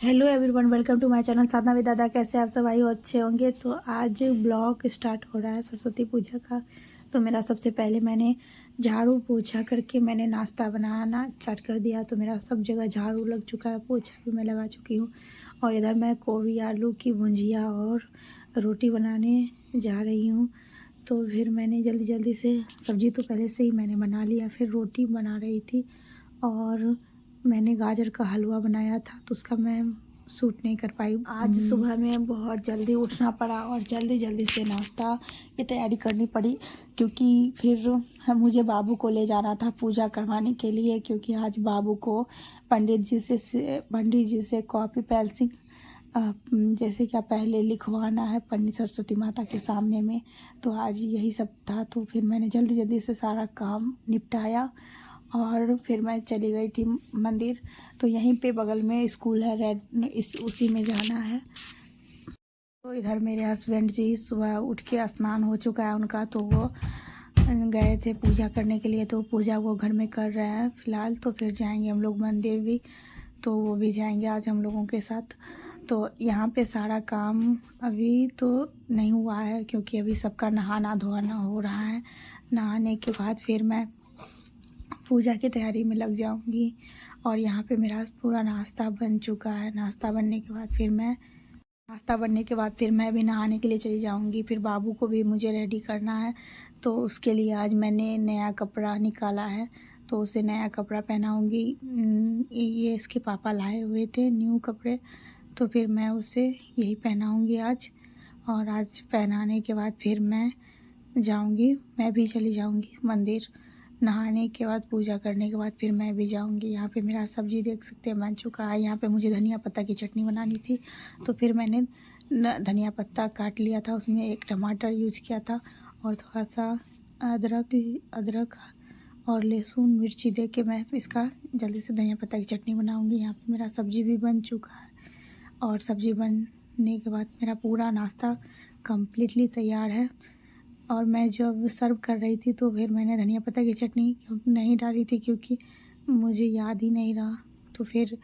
Hello everyone, welcome to my channel Sadhana with Dada. कैसे आप सब? आई हो अच्छे होंगे। तो आज ब्लॉग स्टार्ट हो रहा है सरस्वती पूजा का। तो मेरा सबसे पहले मैंने झाड़ू पोछा करके मैंने नाश्ता बनाना स्टार्ट कर दिया। तो मेरा सब जगह झाड़ू लग चुका है, पोछा भी मैं लगा चुकी हूँ। और इधर मैं गोभी आलू की भुंजिया और रोटी बनाने जा रही हूँ। तो फिर मैंने जल्दी जल्दी से सब्ज़ी तो पहले से ही मैंने बना लिया, फिर रोटी बना रही थी। और मैंने गाजर का हलवा बनाया था तो उसका मैं शूट नहीं कर पाई। आज सुबह में बहुत जल्दी उठना पड़ा और जल्दी जल्दी से नाश्ता की तैयारी करनी पड़ी, क्योंकि फिर मुझे बाबू को ले जाना था पूजा करवाने के लिए। क्योंकि आज बाबू को पंडित जी से कॉपी पेंसिल जैसे क्या पहले लिखवाना है पंडित सरस्वती माता के सामने में। तो आज यही सब था। तो फिर मैंने जल्दी जल्दी से सारा काम निपटाया और फिर मैं चली गई थी मंदिर। तो यहीं पे बगल में स्कूल है उसी में जाना है। तो इधर मेरे हस्बैंड जी सुबह उठ के स्नान हो चुका है उनका, तो वो गए थे पूजा करने के लिए। तो पूजा वो घर में कर रहे हैं फ़िलहाल। तो फिर जाएंगे हम लोग मंदिर भी, तो वो भी जाएंगे आज हम लोगों के साथ। तो यहाँ पे सारा काम अभी तो नहीं हुआ है, क्योंकि अभी सबका नहाना धोना हो रहा है। नहाने के बाद फिर मैं पूजा की तैयारी में लग जाऊंगी। और यहाँ पे मेरा पूरा नाश्ता बन चुका है। नाश्ता बनने के बाद फिर मैं भी नहाने के लिए चली जाऊंगी। फिर बाबू को भी मुझे रेडी करना है। तो उसके लिए आज मैंने नया कपड़ा निकाला है, तो उसे नया कपड़ा पहनाऊंगी। ये इसके पापा लाए हुए थे न्यू कपड़े, तो फिर मैं उसे यही पहनाऊंगी आज। और आज पहनाने के बाद फिर मैं भी चली जाऊंगी मंदिर। नहाने के बाद पूजा करने के बाद फिर मैं भी जाऊंगी। यहाँ पे मेरा सब्जी देख सकते हैं बन चुका है। यहाँ पे मुझे धनिया पत्ता की चटनी बनानी थी, तो फिर मैंने धनिया पत्ता काट लिया था, उसमें एक टमाटर यूज किया था और थोड़ा सा अदरक और लहसुन मिर्ची दे के मैं इसका जल्दी से धनिया पत्ता की चटनी बनाऊंगी। यहाँ पे मेरा सब्जी भी बन चुका है। और सब्जी बनने के बाद मेरा पूरा नाश्ता कम्प्लीटली तैयार है। और मैं जब सर्व कर रही थी तो फिर मैंने धनिया पत्ता की चटनी क्योंकि नहीं डाली थी, क्योंकि मुझे याद ही नहीं रहा। तो फिर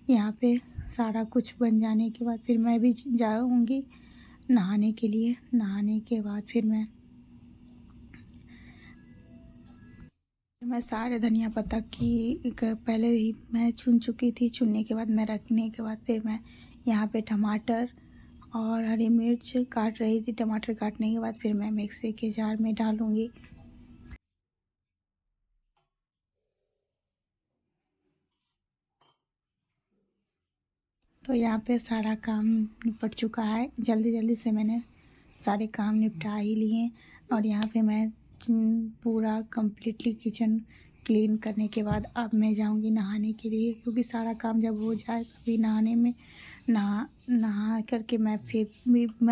यहाँ पे सारा कुछ बन जाने के बाद फिर मैं भी जाऊँगी नहाने के लिए। नहाने के बाद फिर मैं सारे धनिया पत्ता की पहले ही मैं चुन चुकी थी। चुनने के बाद मैं रखने के बाद फिर मैं यहाँ पे टमाटर और हरी मिर्च काट रही थी। टमाटर काटने के बाद फिर मैं मिक्सी के जार में डालूँगी। तो यहाँ पे सारा काम निपट चुका है। जल्दी जल्दी से मैंने सारे काम निपटा ही लिए। और यहाँ पे मैं पूरा कम्प्लीटली किचन क्लीन करने के बाद अब मैं जाऊँगी नहाने के लिए, क्योंकि सारा काम जब हो जाए तभी नहाने में नहा करके मैं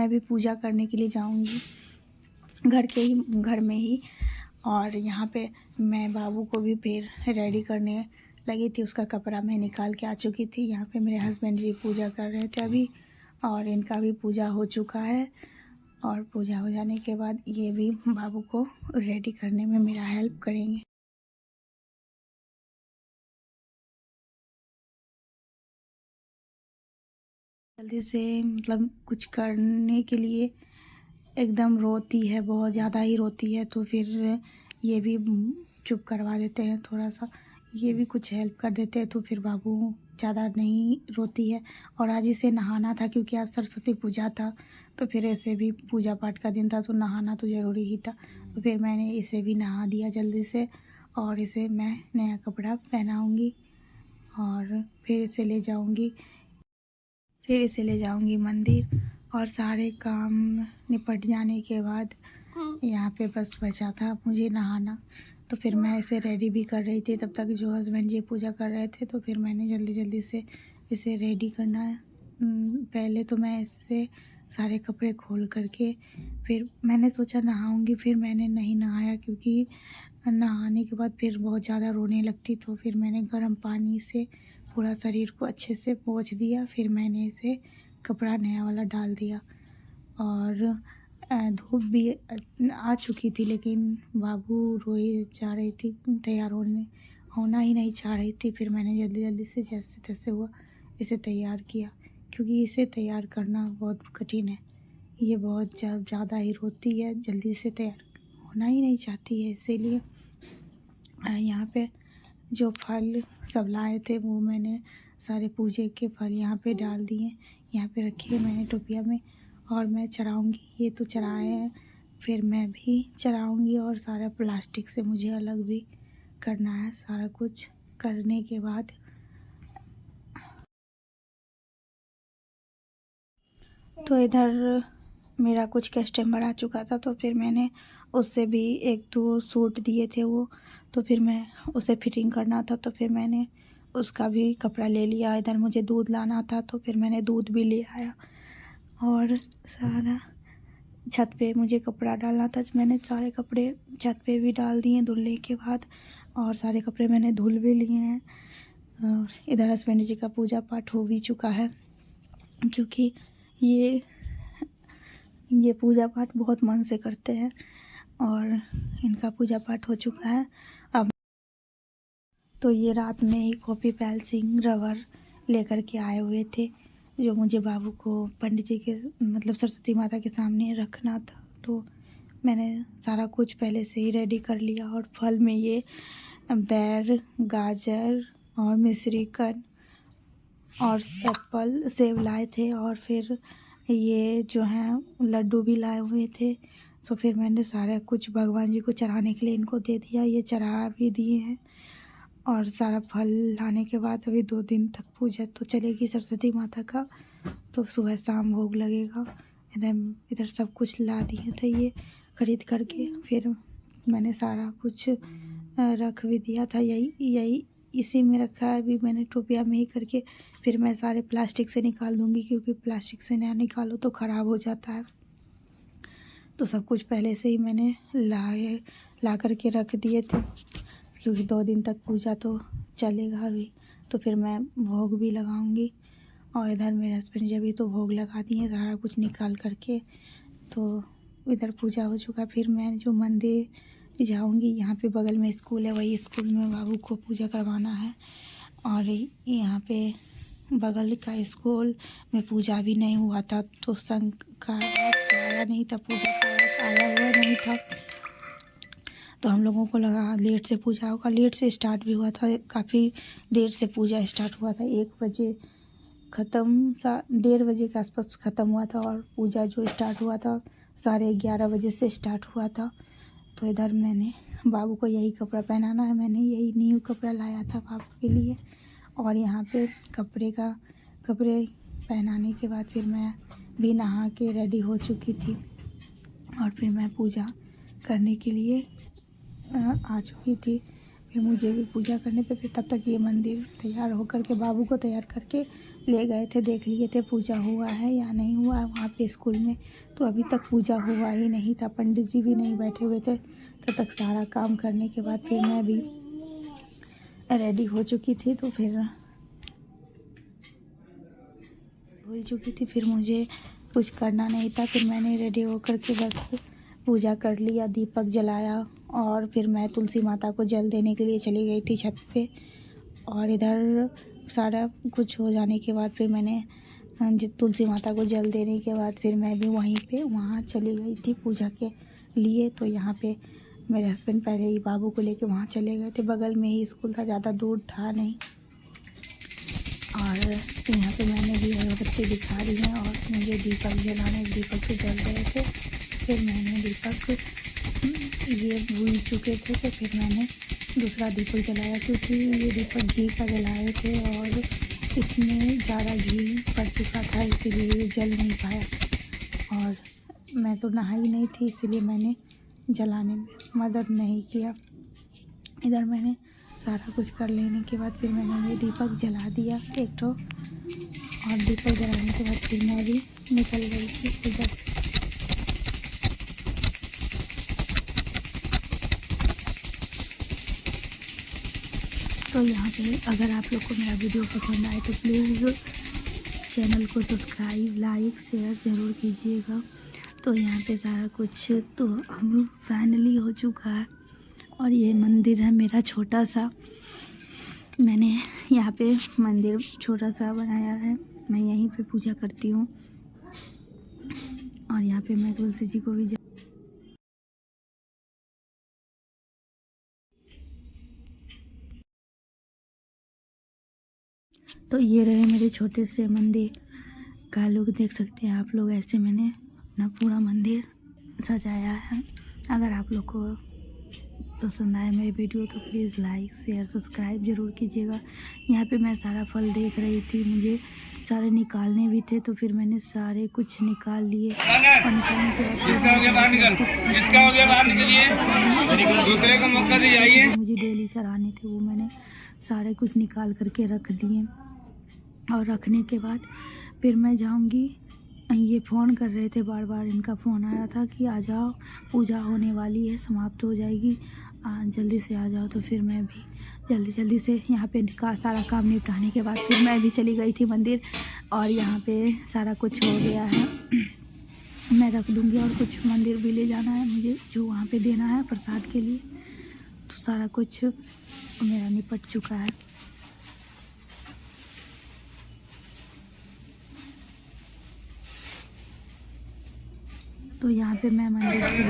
भी पूजा करने के लिए जाऊँगी घर में ही। और यहाँ पे मैं बाबू को भी फिर रेडी करने लगी थी। उसका कपड़ा मैं निकाल के आ चुकी थी। यहाँ पे मेरे हस्बैंड जी पूजा कर रहे थे अभी, और इनका भी पूजा हो चुका है। और पूजा हो जाने के बाद ये भी बाबू को रेडी करने में मेरा हेल्प करेंगे। जल्दी से मतलब कुछ करने के लिए एकदम रोती है, बहुत ज़्यादा ही रोती है। तो फिर ये भी चुप करवा देते हैं थोड़ा सा, ये भी कुछ हेल्प कर देते हैं, तो फिर बाबू ज़्यादा नहीं रोती है। और आज इसे नहाना था, क्योंकि आज सरस्वती पूजा था। तो फिर ऐसे भी पूजा पाठ का दिन था, तो नहाना तो ज़रूरी ही था। तो फिर मैंने इसे भी नहा दिया जल्दी से। और इसे मैं नया कपड़ा पहनाऊँगी और फिर इसे ले जाऊंगी मंदिर। और सारे काम निपट जाने के बाद यहाँ पे बस बचा था मुझे नहाना। तो फिर मैं इसे रेडी भी कर रही थी, तब तक जो हस्बैंड जी पूजा कर रहे थे। तो फिर मैंने जल्दी जल्दी से इसे रेडी करना है। पहले तो मैं इससे सारे कपड़े खोल करके फिर मैंने सोचा नहाऊंगी। फिर मैंने नहीं नहाया, क्योंकि नहाने के बाद फिर बहुत ज़्यादा रोने लगती। तो फिर मैंने गर्म पानी से पूरा शरीर को अच्छे से पोंछ दिया। फिर मैंने इसे कपड़ा नया वाला डाल दिया। और धूप भी आ चुकी थी, लेकिन बाबू रोए जा रही थी, तैयार होना ही नहीं चाह रही थी। फिर मैंने जल्दी जल्दी से जैसे तैसे हुआ इसे तैयार किया, क्योंकि इसे तैयार करना बहुत कठिन है। ये बहुत ज़्यादा ही रोती है, जल्दी से तैयार होना ही नहीं चाहती है। इसीलिए यहाँ पे जो फल सब लाए थे वो मैंने सारे पूजे के फल यहाँ पे डाल दिए, यहाँ पे रखे मैंने टोपिया में, और मैं चढ़ाऊँगी। ये तो चढ़ाए हैं, फिर मैं भी चढ़ाऊँगी, और सारा प्लास्टिक से मुझे अलग भी करना है। सारा कुछ करने के बाद तो इधर मेरा कुछ कस्टमर आ चुका था, तो फिर मैंने उससे भी 1-2 सूट दिए थे वो, तो फिर मैं उसे फिटिंग करना था, तो फिर मैंने उसका भी कपड़ा ले लिया। इधर मुझे दूध लाना था, तो फिर मैंने दूध भी ले आया, और सारा छत पे मुझे कपड़ा डालना था। मैंने सारे कपड़े छत पे भी डाल दिए धुलने के बाद, और सारे कपड़े मैंने धुल भी लिए हैं। और इधर हस्बैंड जी का पूजा पाठ हो भी चुका है, क्योंकि ये पूजा पाठ बहुत मन से करते हैं, और इनका पूजा पाठ हो चुका है। अब तो ये रात में ही कॉपी पेंसिल रबर लेकर के आए हुए थे, जो मुझे बाबू को पंडित जी के मतलब सरस्वती माता के सामने रखना था। तो मैंने सारा कुछ पहले से ही रेडी कर लिया, और फल में ये बैर, गाजर और मिश्रीकंद और एप्पल सेब लाए थे, और फिर ये जो हैं लड्डू भी लाए हुए थे। तो फिर मैंने सारा कुछ भगवान जी को चढ़ाने के लिए इनको दे दिया, ये चढ़ा भी दिए हैं। और सारा फल लाने के बाद अभी 2 दिन तक पूजा तो चलेगी सरस्वती माता का, तो सुबह शाम भोग लगेगा। इधर सब कुछ ला दिए थे ये खरीद करके, फिर मैंने सारा कुछ रख भी दिया था। यही इसी में रखा है अभी मैंने टोपिया में ही करके। फिर मैं सारे प्लास्टिक से निकाल दूँगी, क्योंकि प्लास्टिक से ना निकालो तो ख़राब हो जाता है। तो सब कुछ पहले से ही मैंने ला करके रख दिए थे, क्योंकि 2 दिन तक पूजा तो चलेगा अभी। तो फिर मैं भोग भी लगाऊंगी, और इधर मेरे हस्बैंड जी अभी तो भोग लगा दिए सारा कुछ निकाल करके। तो इधर पूजा हो चुका। फिर मैं जो मंदिर जाऊंगी, यहाँ पे बगल में स्कूल है, वही स्कूल में बाबू को पूजा करवाना है। और यहाँ पे बगल का स्कूल में पूजा भी नहीं हुआ था, तो संघ का आवाज़ तो आया नहीं था, पूजा का आवाज़ आया हुआ नहीं था। तो हम लोगों को लगा लेट से पूजा होगा, लेट से स्टार्ट भी हुआ था, काफ़ी देर से पूजा स्टार्ट हुआ था। 1 बजे ख़त्म, 1:30 बजे के आसपास ख़त्म हुआ था, और पूजा जो स्टार्ट हुआ था 11:30 बजे से स्टार्ट हुआ था। तो इधर मैंने बाबू को यही कपड़ा पहनाना है, मैंने यही न्यू कपड़ा लाया था बाबू के लिए। और यहाँ पे कपड़े पहनाने के बाद फिर मैं भी नहा के रेडी हो चुकी थी, और फिर मैं पूजा करने के लिए आ चुकी थी। फिर मुझे भी पूजा करने पे, फिर तब तक ये मंदिर तैयार होकर के बाबू को तैयार करके ले गए थे, देख लिए थे पूजा हुआ है या नहीं हुआ है वहाँ पे स्कूल में। तो अभी तक पूजा हुआ ही नहीं था, पंडित जी भी नहीं बैठे हुए थे। तब तक सारा काम करने के बाद फिर मैं भी रेडी हो चुकी थी। तो फिर हो चुकी थी, फिर मुझे कुछ करना नहीं था। फिर मैंने रेडी होकर के बस पूजा कर लिया, दीपक जलाया, और फिर मैं तुलसी माता को जल देने के लिए चली गई थी छत पे। और इधर सारा कुछ हो जाने के बाद फिर मैंने तुलसी माता को जल देने के बाद फिर मैं भी वहाँ चली गई थी पूजा के लिए। तो यहाँ पे मेरे हस्बैंड पहले ही बाबू को लेके वहाँ चले गए थे, बगल में ही स्कूल था, ज़्यादा दूर था नहीं। और यहाँ पे मैंने भी अगरबत्ती दिखा दी है, और मुझे दीपक जलाने, दीपक से जल रहे थे। फिर मैंने दीपक ये भूल चुके थे, तो फिर मैंने दूसरा दीपक जलाया, क्योंकि ये दीपक घी का जलाए थे, और इसमें ज़्यादा घी पड़ चुका था, इसीलिए ये जल नहीं पाया। और मैं तो नहाई नहीं थी, इसीलिए मैंने जलाने में मदद नहीं किया। इधर मैंने सारा कुछ कर लेने के बाद फिर मैंने ये दीपक जला दिया एक ठो, और दीपक जलाने के बाद फिर मैं भी निकल गई थी इधर। तो यहाँ पे अगर आप लोग को मेरा वीडियो पसंद आए तो प्लीज़ चैनल को सब्सक्राइब, लाइक, शेयर ज़रूर कीजिएगा। तो यहाँ पे सारा कुछ तो अब फाइनली हो चुका है, और ये मंदिर है मेरा छोटा सा, मैंने यहाँ पे मंदिर छोटा सा बनाया है, मैं यहीं पे पूजा करती हूँ। और यहाँ पे मैं तुलसी जी को भी तो ये रहे मेरे छोटे से मंदिर का लुक, देख सकते हैं आप लोग। ऐसे मैंने अपना पूरा मंदिर सजाया है। अगर आप लोग को पसंद आए मेरी वीडियो तो प्लीज़ लाइक शेयर सब्सक्राइब ज़रूर कीजिएगा। यहाँ पे मैं सारा फल देख रही थी, मुझे सारे निकालने भी थे, तो फिर मैंने सारे कुछ निकाल लिए। और निकालने के बाद दूसरे को मौका दिया, मुझे डेली चढ़ाने थे वो मैंने सारे कुछ निकाल करके रख दिए। और रखने के बाद फिर मैं जाऊँगी। ये फ़ोन कर रहे थे बार बार, इनका फ़ोन आ रहा था कि आ जाओ पूजा होने वाली है, समाप्त हो जाएगी, जल्दी से आ जाओ। तो फिर मैं भी जल्दी से यहाँ पे सारा काम निपटाने के बाद फिर मैं भी चली गई थी मंदिर। और यहाँ पे सारा कुछ हो गया है, मैं रख दूँगी। और कुछ मंदिर भी ले जाना है मुझे, जो वहाँ पे देना है प्रसाद के लिए। तो सारा कुछ मेरा निपट चुका है। तो यहाँ पे मैं मंदिर के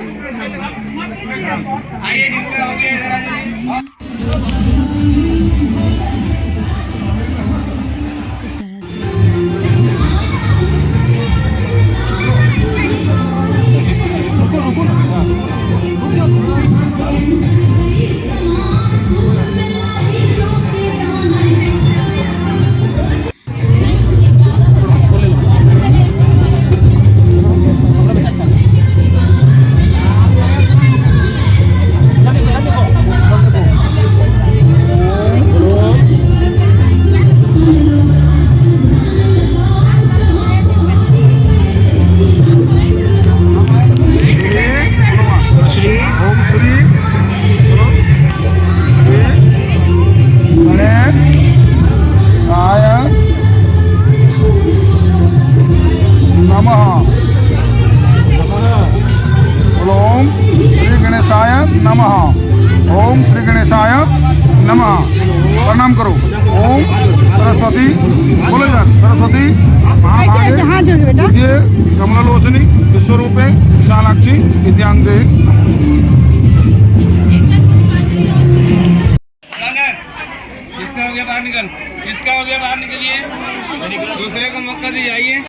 नमः। ओम श्री गणेशाय नमः। प्रणाम करो। ओम सरस्वती, बोले जान सरस्वती हाथ जोड़ के बेटा। ये कमलालोचनी विश्वरूपे विशालाक्षी विद्यांगे। इसका हो गया बाहर निकल, इसका हो गया बाहर निकलिए, दूसरे को मौका दी जाइए।